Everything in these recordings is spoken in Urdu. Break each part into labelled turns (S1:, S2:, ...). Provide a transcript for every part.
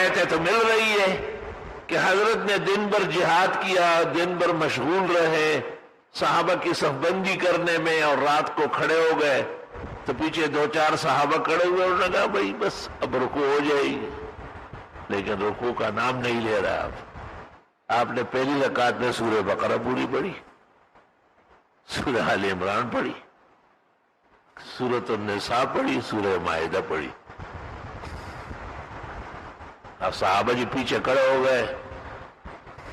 S1: رعایتیں تو مل رہی ہے کہ حضرت نے دن بھر جہاد کیا، دن بھر مشغول رہے صحابہ کی صف بندی کرنے میں، اور رات کو کھڑے ہو گئے تو پیچھے 2-4 صحابہ کھڑے ہوئے، انہوں نے کہا بھائی بس اب رکوع ہو جائے گی، لیکن رکوع کا نام نہیں لے رہا۔ آپ نے پہلی رکعت میں سورہ بقرہ پوری پڑھی، سورہ آل عمران پڑھی، سورۃ النساء پڑھی، سورہ مائدہ پڑھی۔ اب صحابہ جی پیچھے کھڑے ہو گئے،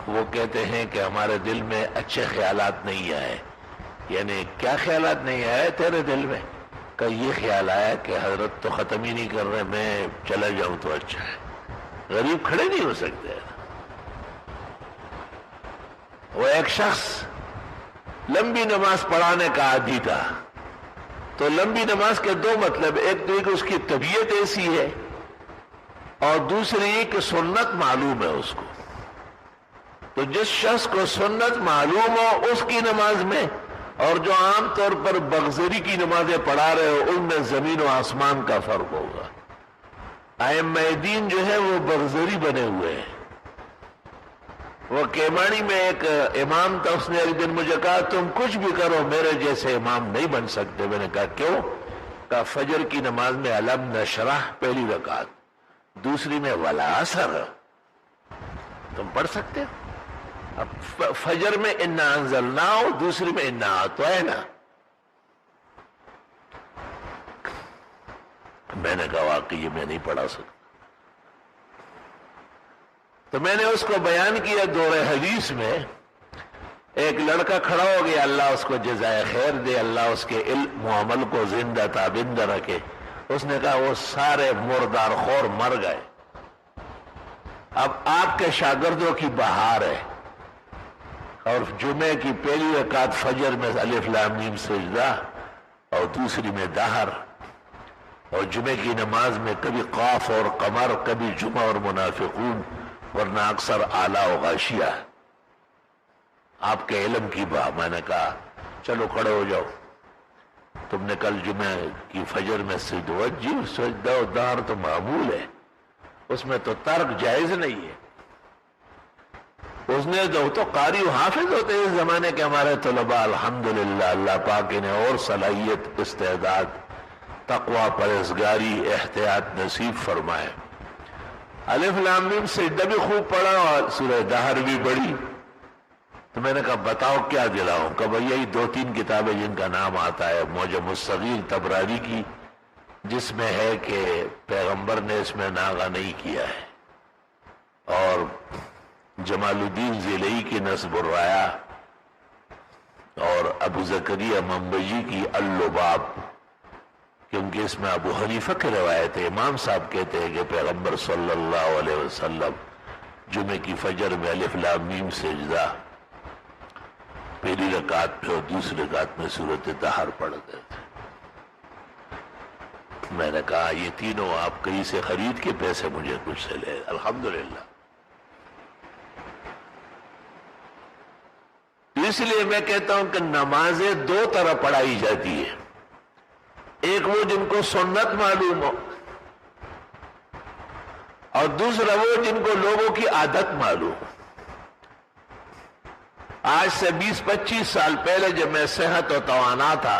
S1: وہ کہتے ہیں کہ ہمارے دل میں اچھے خیالات نہیں آئے۔ یعنی کیا خیالات نہیں آئے تیرے دل میں؟ کہ یہ خیال آیا کہ حضرت تو ختم ہی نہیں کر رہے، میں چلا جاؤں تو اچھا ہے۔ غریب کھڑے نہیں ہو سکتے۔ وہ ایک شخص لمبی نماز پڑھانے کا عادی تھا، تو لمبی نماز کے 2 مطلب، ایک تو کہ اس کی طبیعت ایسی ہے، اور دوسری یہ کہ سنت معلوم ہے اس کو۔ تو جس شخص کو سنت معلوم ہو اس کی نماز میں، اور جو عام طور پر بغزری کی نمازیں پڑھا رہے ہو، ان میں زمین و آسمان کا فرق ہوگا۔ ائمہ دین جو ہے وہ بغزری بنے ہوئے ہیں۔ وہ کیمانی میں ایک امام تھا، اس نے ایک دن مجھے کہا تم کچھ بھی کرو میرے جیسے امام نہیں بن سکتے۔ میں نے کہا کیوں؟ کہا فجر کی نماز میں علم نشرح پہلی رکعت، دوسری میں ولا عصر، تم پڑھ سکتے ہو؟ اب فجر میں انا انزلناہ، دوسری میں انا اعطیناہ۔ میں نے کہا واقعی میں نہیں پڑھا سکتا۔ تو میں نے اس کو بیان کیا دور حدیث میں، ایک لڑکا کھڑا ہو گیا، اللہ اس کو جزائے خیر دے، اللہ اس کے علم و عمل کو زندہ تابندہ رکھے۔ اس نے کہا وہ سارے مردار خور مر گئے، اب آپ کے شاگردوں کی بہار ہے، اور جمعے کی پہلی رکعت فجر میں الف لام میم سجدہ، اور دوسری میں دہر، اور جمعے کی نماز میں کبھی قاف اور قمر، کبھی جمعہ اور منافقون، ورنہ اکثر اعلیٰ و غاشیہ۔ آپ کے علم کی بات۔ میں نے کہا چلو کھڑے ہو جاؤ، تم نے کل جمعہ کی فجر میں سجدہ و دہر تو معمول ہے، اس میں تو ترک جائز نہیں ہے۔ اس نے تو قاری و حافظ ہوتے ہیں اس زمانے کے ہمارے طلباء، الحمدللہ اللہ پاک نے اور صلاحیت، استعداد، تقوی، پرہیزگاری، احتیاط نصیب فرمائے۔ الف لام میم سجدہ بھی خوب پڑھا اور سورہ دہر بھی پڑھی۔ تو میں نے کہا بتاؤ کیا دلاؤں؟ کہ بھئی یہی 2-3 کتابیں جن کا نام آتا ہے، معجم الصغیر طبرانی کی، جس میں ہے کہ پیغمبر نے اس میں ناغہ نہیں کیا ہے، اور جمال الدین ذیلئی کی نصب الرایا، اور ابو زکریا منبجی کی اللباب، کیونکہ اس میں ابو حنیفہ کی روایت ہے، امام صاحب کہتے ہیں کہ پیغمبر صلی اللہ علیہ وسلم جمعے کی فجر میں الف لام میم سجدہ پہلی رکعت میں اور دوسری رکعت میں سورۃ دہر پڑھتے تھے۔ میں نے کہا یہ تینوں آپ کہیں سے خرید کے پیسے مجھے کچھ سے لے، الحمدللہ۔ اس لیے میں کہتا ہوں کہ نمازیں 2 طرح پڑھائی جاتی ہے، ایک وہ جن کو سنت معلوم ہو، اور دوسرا وہ جن کو لوگوں کی عادت معلوم ہو۔ آج سے 20-25 سال پہلے جب میں صحت و توانا تھا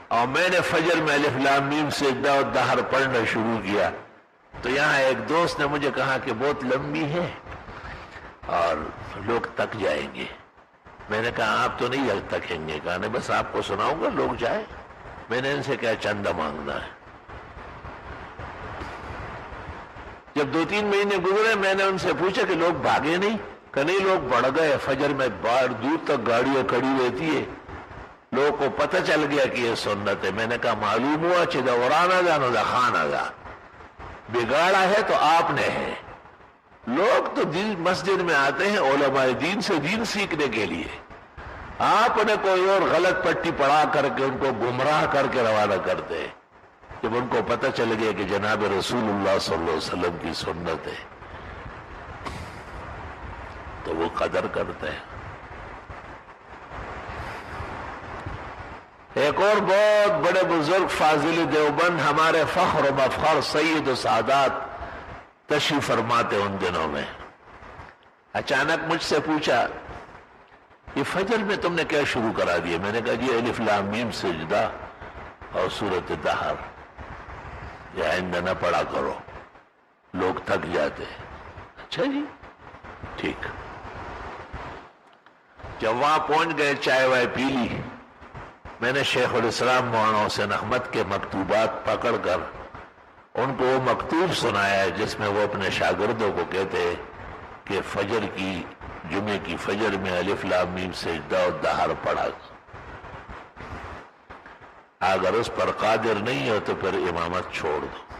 S1: اور میں نے فجر میں الف لام میم سجدہ و دہر پڑھنا شروع کیا، تو یہاں ایک دوست نے مجھے کہا کہ بہت لمبی ہے اور لوگ تک جائیں گے۔ میں نے کہا آپ تو نہیں تکیں گے، کہا نہیں بس آپ کو سناؤں گا، لوگ جائیں۔ میں نے ان سے کیا چندہ مانگنا ہے۔ جب 2-3 مہینے گزرے میں نے ان سے پوچھا کہ لوگ بھاگے نہیں؟ کہ نہیں، لوگ بڑھ گئے، فجر میں باہر دور تک گاڑیاں کھڑی رہتی ہے، لوگوں کو پتہ چل گیا کہ یہ سنت ہے۔ میں نے کہا معلوم ہوا چیزا ورانا جانو دا خانہ جا، بگاڑا ہے تو آپ نے ہے۔ لوگ تو مسجد میں آتے ہیں علماء دین سے دین سیکھنے کے لیے، آپ نے کوئی اور غلط پٹی پڑھا کر کے ان کو گمراہ کر کے روانہ کرتے ہیں۔ جب ان کو پتہ چل گیا کہ جناب رسول اللہ صلی اللہ علیہ وسلم کی سنت ہے تو وہ قدر کرتے ہیں۔ ایک اور بہت بڑے بزرگ فاضل دیوبند، ہمارے فخر و مفخر، سید و سادات تشریف فرماتے ان دنوں میں، اچانک مجھ سے پوچھا یہ فجر میں تم نے کیا شروع کرا دیا؟ میں نے کہا جی الف لام میم سجدہ اور سورۃ دہر، یہ آئندہ نہ پڑھا کرو، لوگ تھک جاتے ہیں۔ اچھا جی ٹھیک۔ جب وہاں پہنچ گئے، چائے وائے پی لی، میں نے شیخ الاسلام مولانا حسین احمد کے مکتوبات پکڑ کر ان کو وہ مکتوب سنایا ہے جس میں وہ اپنے شاگردوں کو کہتے کہ فجر کی، جمعے کی فجر میں الف لام میم سجدہ اور دہر پڑھا، اگر اس پر قادر نہیں ہو تو پھر امامت چھوڑ دو۔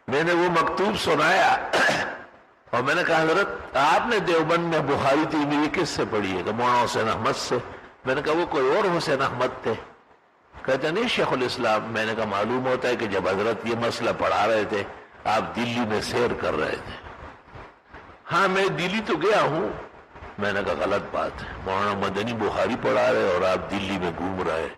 S1: میں نے وہ مکتوب سنایا اور میں نے کہا حضرت آپ نے دیوبند میں بخاری ترمذی کس سے پڑھی ہے؟ کہ مولانا حسین احمد سے۔ میں نے کہا وہ کوئی اور حسین احمد تھے؟ کہتے نہیں شیخ الاسلام۔ میں نے کہا معلوم ہوتا ہے کہ جب حضرت یہ مسئلہ پڑھا رہے تھے آپ دلی میں سیر کر رہے تھے۔ ہاں میں دلی تو گیا ہوں۔ میں نے کہا غلط بات ہے، مولانا مدنی بخاری پڑھا رہے اور آپ دلی میں گھوم رہے۔